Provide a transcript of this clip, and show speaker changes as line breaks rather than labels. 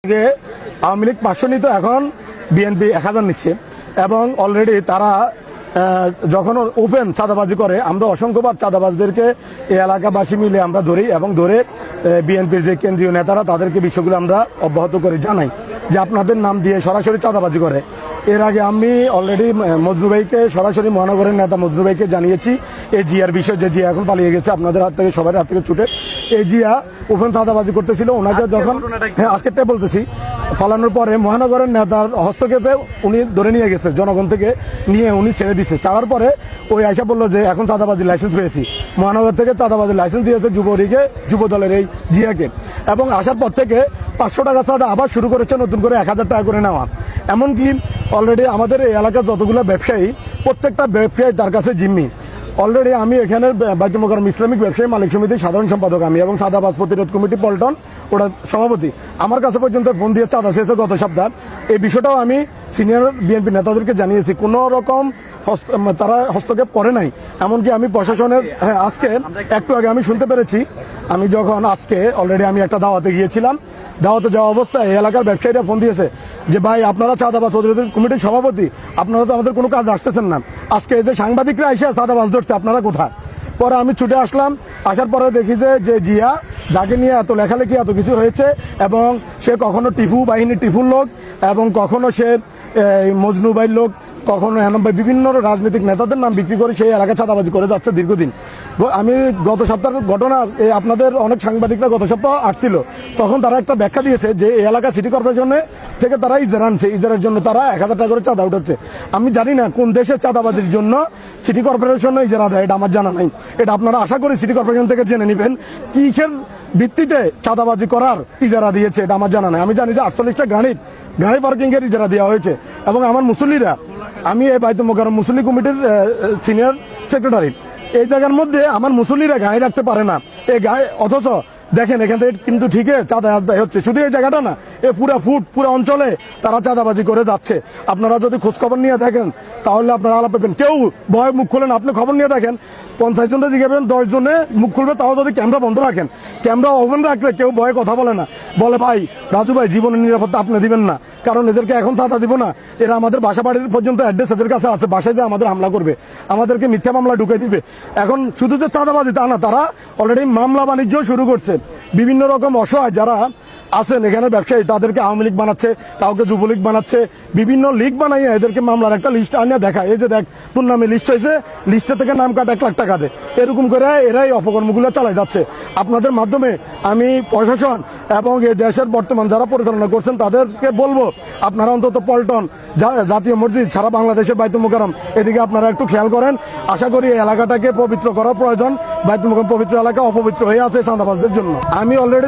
আগে আওয়ামী লীগ 500 নিত, এখন বিএনপি 1000 নিচ্ছে এবং অলরেডি তারা যখন ওপেন চাঁদাবাজি করে আমরা অসংখ্যবার চাঁদাবাজদেরকে এই এলাকাবাসী মিলে আমরা ধরি এবং ধরে বিএনপির যে কেন্দ্রীয় নেতারা তাদেরকে বিষয়গুলো আমরা অব্যাহত করে জানাই যে আপনাদের নাম দিয়ে সরাসরি চাঁদাবাজি করে। এর আগে আমি অলরেডি মজনু ভাইকে সরাসরি মহানগরের নেতা মজনু ভাইকে জানিয়েছি এই জিয়ার বিষয়, যে জিয়া এখন পালিয়ে গেছে আপনাদের হাত থেকে, সবার হাত থেকে ছুটে। এই জিয়া ওপেন চাঁদাবাজি করতেছিল, ওনাকে যখন আজকেরটা বলতেছি পালানোর পরে মহানগরের নেতার হস্তক্ষেপে উনি ধরে নিয়ে গেছে, জনগণ থেকে নিয়ে উনি ছেড়ে দিচ্ছে। ছাড়ার পরে ওই আয়সা বললো যে এখন চাঁদাবাজির লাইসেন্স পেয়েছি, মহানগর থেকে চাঁদাবাজির লাইসেন্স দিয়েছে যুব দলের এই জিয়াকে, এবং আসার পর থেকে 500 টাকা চাঁদা আবার শুরু করেছে নতুন করে 1000 টাকা করে নেওয়া। এমনকি অলরেডি আমাদের এই এলাকার যতগুলো ব্যবসায়ী, প্রত্যেকটা ব্যবসায়ী তার কাছে জিম্মি। অলরেডি আমি এখানে বাইতুল মোকাররম ইসলামিক ব্যবসায়ী মালিক সমিতির সাধারণ সম্পাদক আমি, এবং চাঁদাবাজ প্রতিরোধ কমিটি পল্টন ওটার সভাপতি। আমার কাছে পর্যন্ত ফোন দিয়ে চাঁদা চেয়েছে গত সপ্তাহ। এই বিষয়টাও আমি সিনিয়র বিএনপি নেতাদেরকে জানিয়েছি, কোনো রকম তারা হস্তক্ষেপ করে নাই। এমনকি আমি প্রশাসনের আজকে একটু আগে আমি শুনতে পেরেছি, আমি যখন আজকে অলরেডি আমি একটা দাওয়াতে গিয়েছিলাম, দাওয়াতে যাওয়া অবস্থায় এই এলাকার ব্যবসায়ীরা ফোন দিয়েছে যে ভাই আপনারা চাঁদাবাজ প্রতিরোধ কমিটির সভাপতি, আপনারা তো আমাদের কোনো কাজ আসতেছেন না, আজকে এই যে সাংবাদিকরা এসে চাঁদাবাজ ধরছে আপনারা কোথায়? পরে আমি ছুটে আসলাম, আসার পরে দেখি যে জিয়া যাকে নিয়ে এত লেখালেখি এত কিছু হয়েছে, এবং সে কখনো টিফু বাহিনীর টিফুর লোক, এবং কখনো সে মজনু ভাইয়ের লোক, কখনো বিভিন্ন রাজনৈতিক নেতাদের নাম বিক্রি করে সেই এলাকায় চাঁদাবাজি করে যাচ্ছে দীর্ঘদিন। আমি গত সপ্তাহের ঘটনা, আপনাদের অনেক সাংবাদিকরা গত সপ্তাহ আসছিল, তখন তারা একটা ব্যাখ্যা দিয়েছে যে এই এলাকা সিটি কর্পোরেশনে থেকে তারা ইজারা আনছে, ইজারের জন্য তারা 1000 টাকা করে চাঁদা উঠাচ্ছে। আমি জানি না কোন দেশের চাঁদাবাজির জন্য সিটি কর্পোরেশনে ইজারা দেয়, এটা আমার জানা নাই। এটা আপনারা আশা করি সিটি কর্পোরেশন থেকে জেনে নেবেন কিসের ভিত্তিতে চাঁদাবাজি করার ইজারা দিয়েছে, এটা আমার জানা নাই। আমি জানি যে 48টা গাড়ি পার্কিং এর ইজারা দেওয়া হয়েছে, এবং আমার মুসল্লিরা, আমি এই বাইতুল মোকাররম মুসল্লি কমিটির সিনিয়র সেক্রেটারি, এই জায়গার মধ্যে আমার মুসল্লিরা গাড়ি রাখতে পারে না। এই গায়ে অথচ দেখেন এখান থেকে কিন্তু ঠিকই চাঁদা আদায় হচ্ছে। শুধু এই জায়গাটা না, এ পুরো অঞ্চলে তারা চাঁদাবাজি করে যাচ্ছে। আপনারা যদি খোঁজখবর নিয়ে দেখেন তাহলে আপনারা আলাপ পাবেন। কেউ ভয় মুখ খোলেন, আপনি খবর নিয়ে দেখেন 50 জনে জিজ্ঞাসা 10 জনে মুখ খুলবে, তাও যদি ক্যামেরা বন্ধ রাখেন, ক্যামেরা ওপেন রাখলে কেউ ভয়ে কথা বলে না, বলে ভাই রাজু ভাই জীবনের নিরাপত্তা আপনি দিবেন না, কারণ এদেরকে এখন চাঁদা দিব না, এরা আমাদের বাসা বাড়ির পর্যন্ত অ্যাড্রেস এদের কাছে আছে, বাসায় যে আমাদের হামলা করবে, আমাদেরকে মিথ্যা মামলা ঢুকে দিবে। এখন শুধু যে চাঁদাবাজি তা না, তারা অলরেডি মামলা বাণিজ্য শুরু করছে। বিভিন্ন রকম অসহায় যারা আছেন এখানে ব্যবসায়ী, তাদেরকে আওয়ামী লীগ বানাচ্ছে, কাউকে যুবলীগ বানাচ্ছে, বিভিন্ন লীগ বানাইয়া এদেরকে মামলার একটা লিস্ট আনিয়ে দেখায়, এই যে দেখ তোর নামে লিস্ট হয়েছে, লিস্টে থেকে নাম কাটা 1 লাখ টাকা দে, এরকম করে এরাই অপকর্মগুলো চালাই যাচ্ছে। আপনাদের মাধ্যমে আমি প্রশাসন এবং এই দেশের বর্তমান যারা পরিচালনা করছেন তাদেরকে বলবো, আপনারা অন্তত পল্টন জাতীয় মসজিদ সারা বাংলাদেশের বাইতুল মোকাররম এদিকে আপনারা একটু খেয়াল করেন। আশা করি এই এলাকাটাকে পবিত্র করা প্রয়োজন। বাইতুল মোকাররম পবিত্র এলাকা অপবিত্র হয়ে আছে চাঁদাবাজদের জন্য। আমি অলরেডি